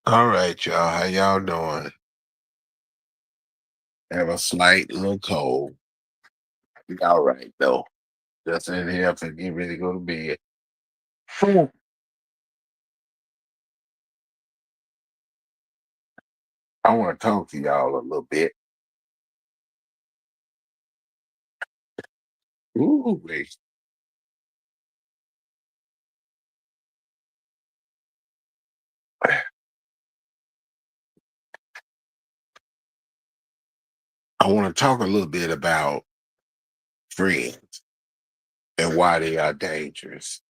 All right, y'all. How y'all doing? Have a slight little cold. We all right though. Just in here for get ready to go to bed. Hmm. I want to talk to y'all a little bit. Ooh, wait. I want to talk a little bit about friends and why they are dangerous.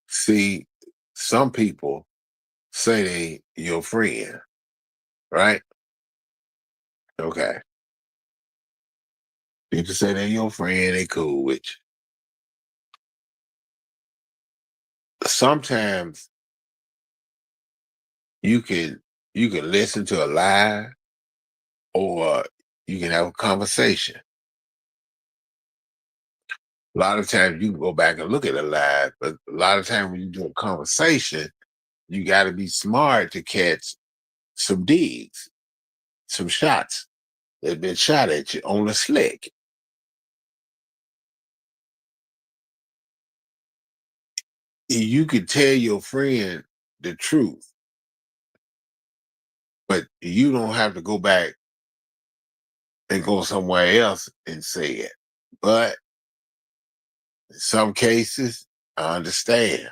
See, some people say they your friend, right? Okay. People say they your friend, they cool with you. Sometimes you can you can listen to a lie or you can have a conversation. A lot of times you can go back and look at a live, but a lot of times when you do a conversation, you got to be smart to catch some digs, some shots that been shot at you on the slick. You could tell your friend the truth, but you don't have to go back and go somewhere else and say it. But in some cases, I understand.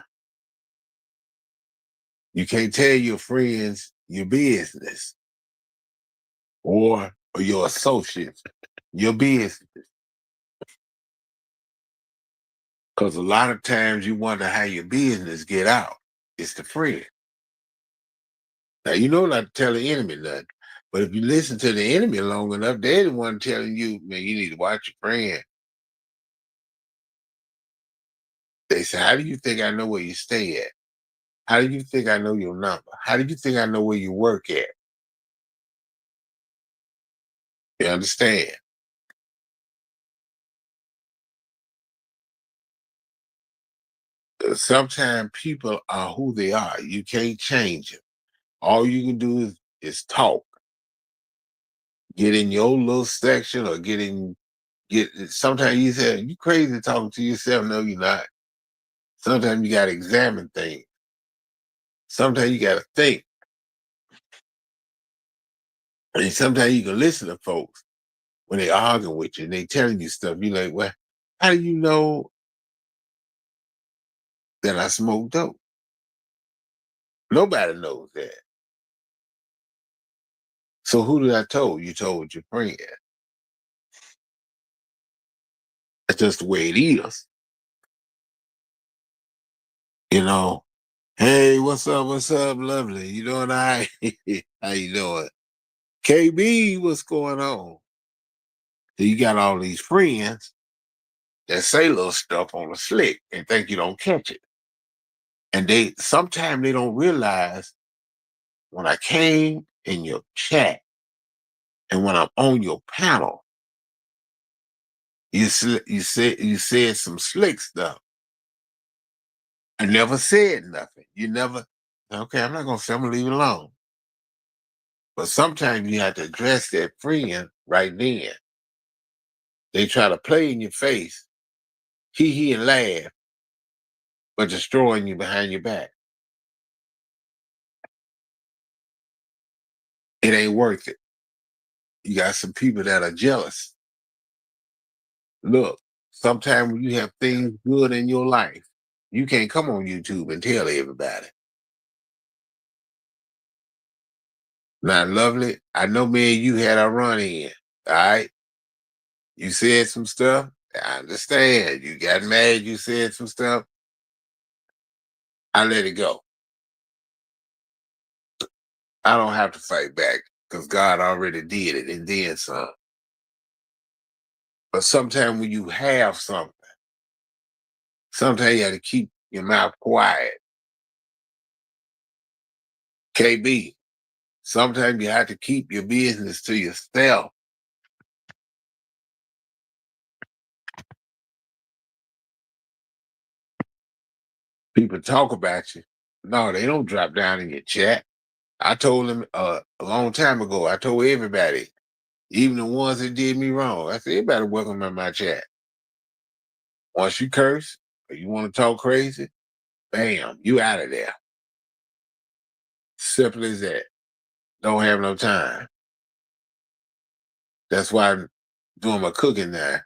You can't tell your friends your business or your associates your business. Because a lot of times you wonder how your business get out. It's the friend. Now you know not to tell the enemy nothing. But if you listen to the enemy long enough, they're the one telling you, man, you need to watch your friend. They say, how do you think I know where you stay at? How do you think I know your number? How do you think I know where you work at? You understand? Sometimes people are who they are. You can't change them. All you can do is talk. Get in your little section or get sometimes you say you crazy talking to yourself. No, you're not. Sometimes you gotta examine things. Sometimes you gotta think. And sometimes you can listen to folks when they arguing with you and they telling you stuff. You're like, well, how do you know that I smoke dope? Nobody knows that. So who did I told? You told your friend. That's just the way it is. You know, hey, what's up? What's up, lovely? You doing all right? How you doing? KB, what's going on? So you got all these friends that say little stuff on the slick and think you don't catch it. And they sometimes they don't realize when I came in your chat and when I'm on your panel, you said some slick stuff. I never said nothing. You never okay, I'm not gonna say I'm gonna leave it alone. But sometimes you have to address that friend right then. They try to play in your face, hee and laugh, but destroying you behind your back. It ain't worth it. You got some people that are jealous. Look, sometimes when you have things good in your life, you can't come on YouTube and tell everybody. Now, lovely, I know me and you had a run in. All right. You said some stuff. I understand. You got mad, you said some stuff. I let it go. I don't have to fight back because God already did it and then some. But sometimes when you have something, sometimes you have to keep your mouth quiet. KB, sometimes you have to keep your business to yourself. People talk about you. No, they don't drop down in your chat. I told them a long time ago. I told everybody, even the ones that did me wrong. I said, everybody welcome in my chat. Once you curse or you want to talk crazy, bam, you out of there. Simple as that. Don't have no time. That's why I'm doing my cooking now,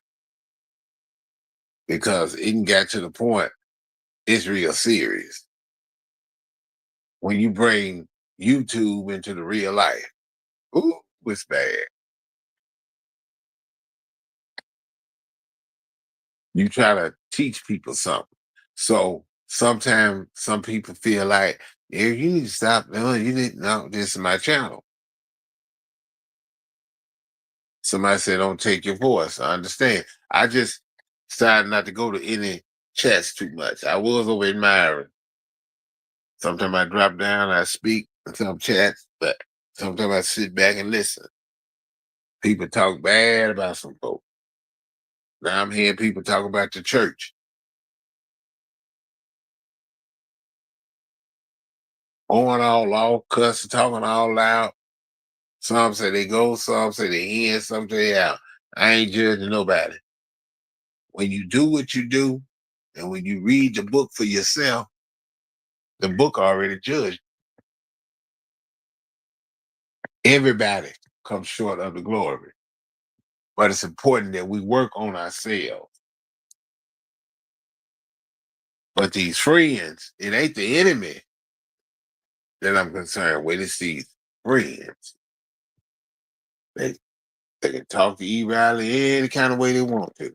because it can get to the point it's real serious when you bring YouTube into the real life. Ooh, it's bad. You try to teach people something. So sometimes some people feel like, yeah, you need to stop. No, you need no, this is my channel. Somebody said, don't take your voice. I understand. I just decided not to go to any chats too much. I was over admiring. Sometimes I drop down, I speak in some chats, but sometimes I sit back and listen. People talk bad about some folks. Now I'm hearing people talk about the church, going all cussing, talking all loud. Some say they go, some say they in, some say they out. I ain't judging nobody. When you do what you do, and when you read the book for yourself, the book already judged. Everybody comes short of the glory. But it's important that we work on ourselves. But these friends, it ain't the enemy that I'm concerned with. It's these friends. They they can talk to E. Riley any kind of way they want to.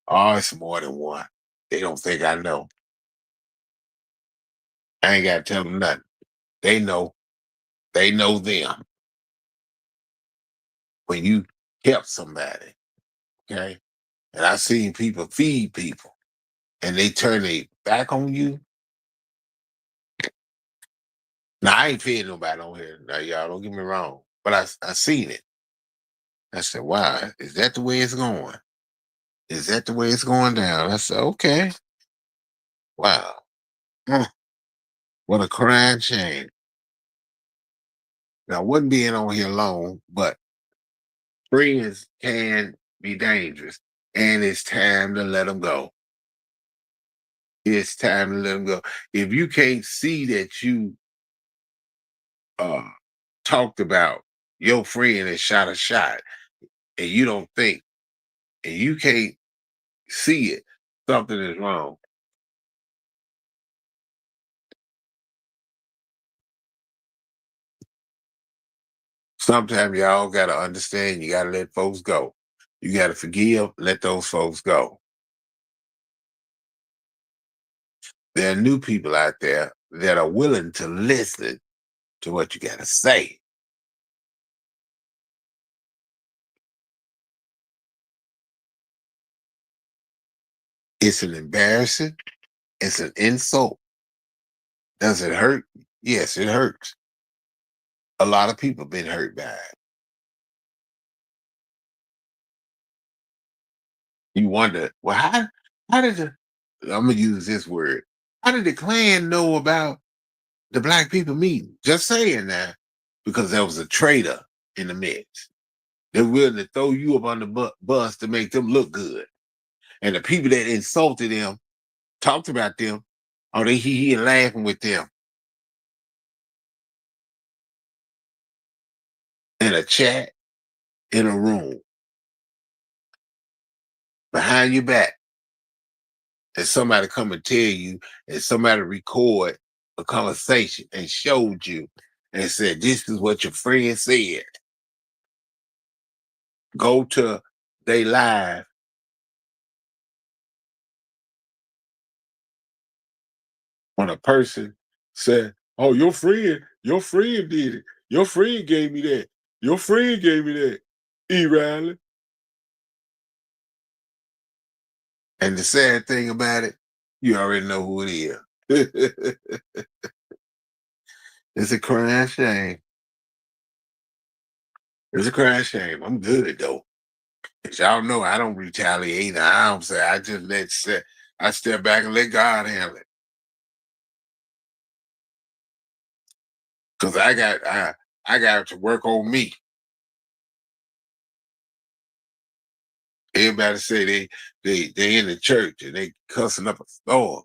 Oh, it's more than one. They don't think I know. I ain't got to tell them nothing. They know. They know them. When you help somebody, okay? And I've seen people feed people and they turn their back on you. Now, I ain't feeding nobody on here. Now, y'all, don't get me wrong. But I seen it. I said, wow, is that the way it's going? Is that the way it's going down? I said, okay. Wow. Huh, what a crying shame. Now, I wasn't being on here long, but friends can be dangerous. And it's time to let them go. It's time to let them go. If you can't see that you uh, talked about your friend and shot a shot, and you don't think, and you can't see it, something is wrong. Sometimes y'all got to understand, you got to let folks go. You got to forgive, let those folks go. There are new people out there that are willing to listen to what you got to say. It's an embarrassing, it's an insult. Does it hurt? Yes, it hurts. A lot of people been hurt by it. You wonder, well, how did the I'm gonna use this word. How did the Klan know about the black people meeting? Just saying that because there was a traitor in the mix. They're willing to throw you up on the bus to make them look good. And the people that insulted them, talked about them, oh, they here laughing with them in a chat, in a room, behind your back. And somebody come and tell you, and somebody record a conversation and showed you and said, this is what your friend said. Go to they live. When a person said, oh, your friend did it. Your friend gave me that. Your friend gave me that. E. Riley. And the sad thing about it, you already know who it is. It's a crying shame. It's a crying shame. I'm good though. As y'all know, I don't retaliate. I don't say. I just I step back and let God handle it. Cause I got to work on me. Everybody say they in the church and they cussing up a storm.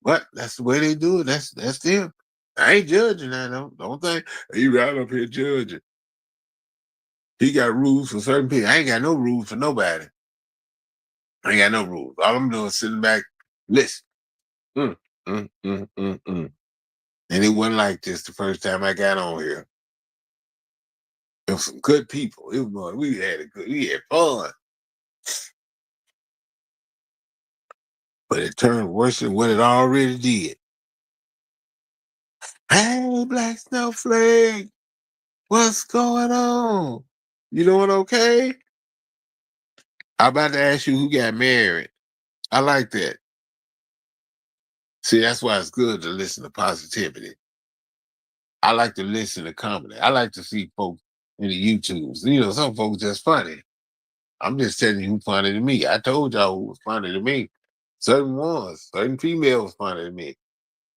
But that's the way they do it. That's them. I ain't judging that. Don't think you right up here judging. He got rules for certain people. I ain't got no rules for nobody. I ain't got no rules. All I'm doing is sitting back, listen. Mm, mm. And it wasn't like this the first time I got on here. It was some good people. It was we had fun. But it turned worse than what it already did. Hey, Black Snowflake, what's going on? You doing okay? I'm about to ask you who got married. I like that. See, that's why it's good to listen to positivity. I like to listen to comedy. I like to see folks in the YouTubes. You know, some folks just funny. I'm just telling you who's funny to me. I told y'all who was funny to me. Certain ones, certain females funny to me.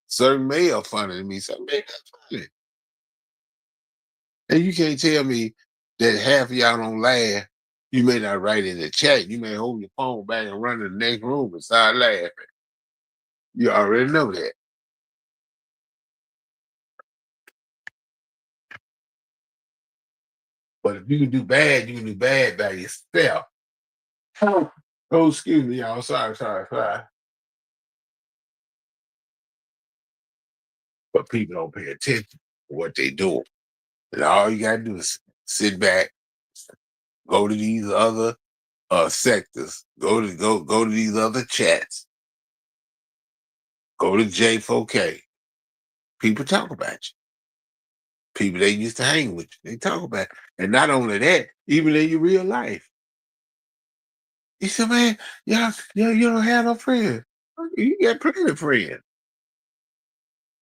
Certain male funny to me. Certain male that's funny. And you can't tell me that half of y'all don't laugh. You may not write in the chat. You may hold your phone back and run to the next room and start laughing. You already know that. But if you can do bad, you can do bad by yourself. Oh, excuse me, y'all. Sorry. But people don't pay attention to what they do. And all you gotta do is sit back, go to these other sectors, go to these other chats, go to J4K. People talk about you. People they used to hang with you. They talk about it. And not only that, even in your real life. You said, man, you don't have no friends. You got plenty of friends.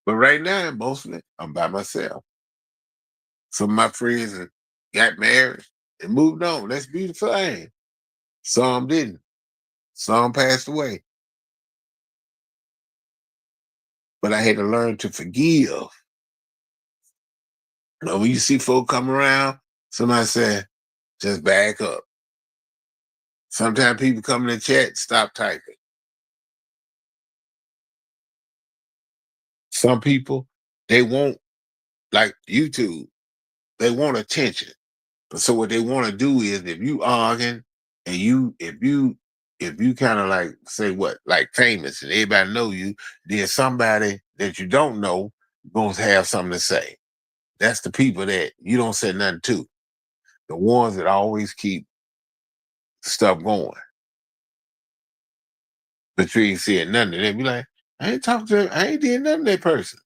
But right now, mostly, I'm by myself. Some of my friends got married and moved on. That's a beautiful thing. Some didn't. Some passed away. But I had to learn to forgive. You know, when you see folk come around, somebody said, just back up. Sometimes people come in the chat, stop typing. Some people, they want, like YouTube, they want attention. But so what they want to do is if you arguing and if you kind of like say what, like famous and everybody know you, then somebody that you don't know going to have something to say. That's the people that you don't say nothing to. The ones that always keep stuff going. But you ain't saying nothing to them. Be like, I ain't talking to them. I ain't did nothing to that person.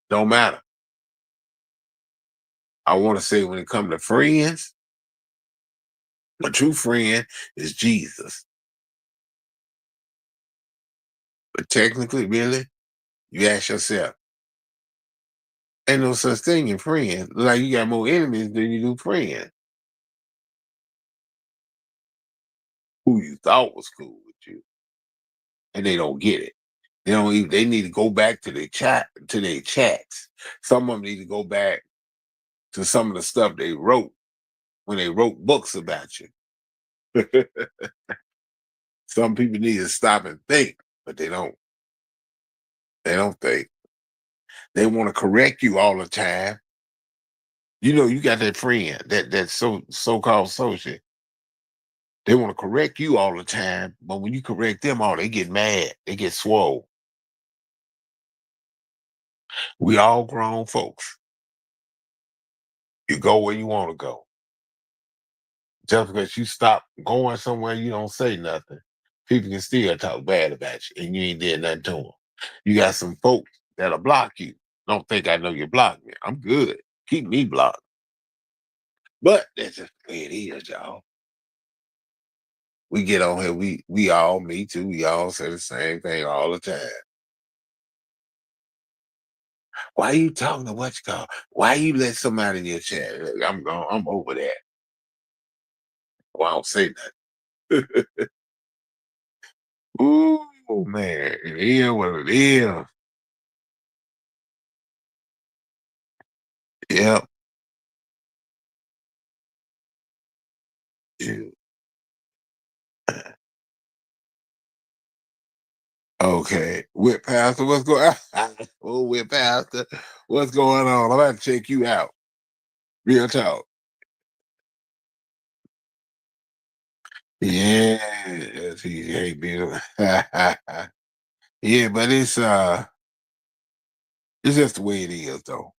Don't matter. I want to say when it comes to friends, a true friend is Jesus. But technically, really, you ask yourself, ain't no such thing in friends. Like you got more enemies than you do friends who you thought was cool with you, and they don't get it. They don't even. They need to go back to their chats. Some of them need to go back to some of the stuff they wrote when they wrote books about you. Some people need to stop and think, but they don't. They don't think. They want to correct you all the time. You know, you got that friend, that so-called associate. They want to correct you all the time, but when you correct them all, they get mad. They get swole. We all grown folks. You go where you want to go. Just because you stop going somewhere, you don't say nothing. People can still talk bad about you, and you ain't did nothing to them. You got some folks that'll block you. Don't think I know you blocked me. I'm good. Keep me blocked. But that's just the way it is, y'all. We get on here, we all, me too, we all say the same thing all the time. Why you talking to what you call? Why you let somebody in your chat? Look, I'm gone. I'm over that. Well, I don't say nothing. Ooh, man, it is what it is. Yep. Yeah. Okay. Whip Pastor, what's going on? Oh, Whip Pastor, what's going on? I'm about to check you out. Real talk. Yeah. That's easy. Hey, Bill. Yeah, but it's just the way it is though.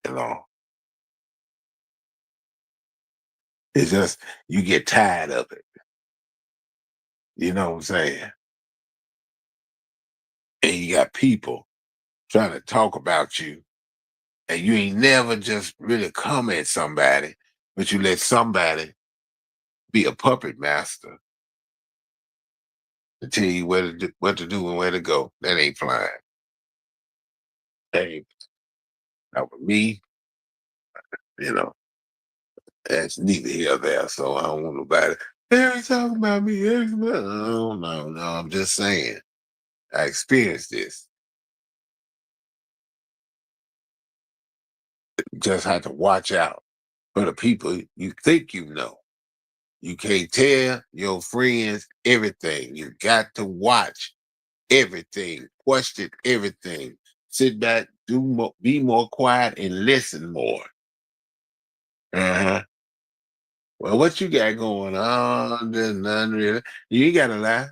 You know. It's just you get tired of it. You know what I'm saying? And you got people trying to talk about you, and you ain't never just really come at somebody, but you let somebody be a puppet master to tell you what to do and where to go. That ain't flying. That ain't not with me. You know, that's neither here nor there. So I don't want nobody. Every talking about me. No, no, no. I'm just saying. I experienced this. You just have to watch out for the people you think you know. You can't tell your friends everything. You got to watch everything, question everything. Sit back, be more quiet, and listen more. Uh-huh. Well, what you got going on? There's none really. You ain't gotta lie.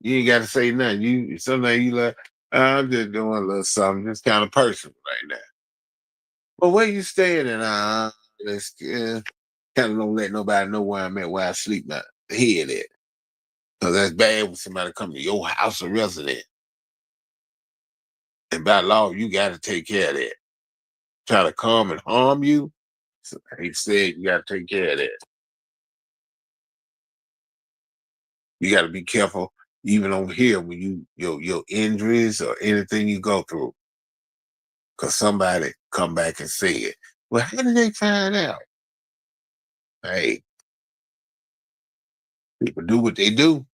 You ain't gotta say nothing. You sometimes you like, I'm just doing a little something. It's kind of personal right now. But where you staying at? Let's kind of don't let nobody know where I'm at, where I sleep my head at. Cause that's bad when somebody come to your house or resident. And by law, you gotta take care of that. Try to come and harm you. So he said you gotta take care of that. You got to be careful, even on here when your injuries or anything you go through, because somebody come back and say it. Well, how did they find out? Hey, people do what they do.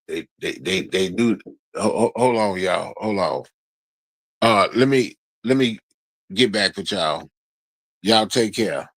They do. Hold on, y'all. Hold on. Let me get back with y'all. Y'all take care.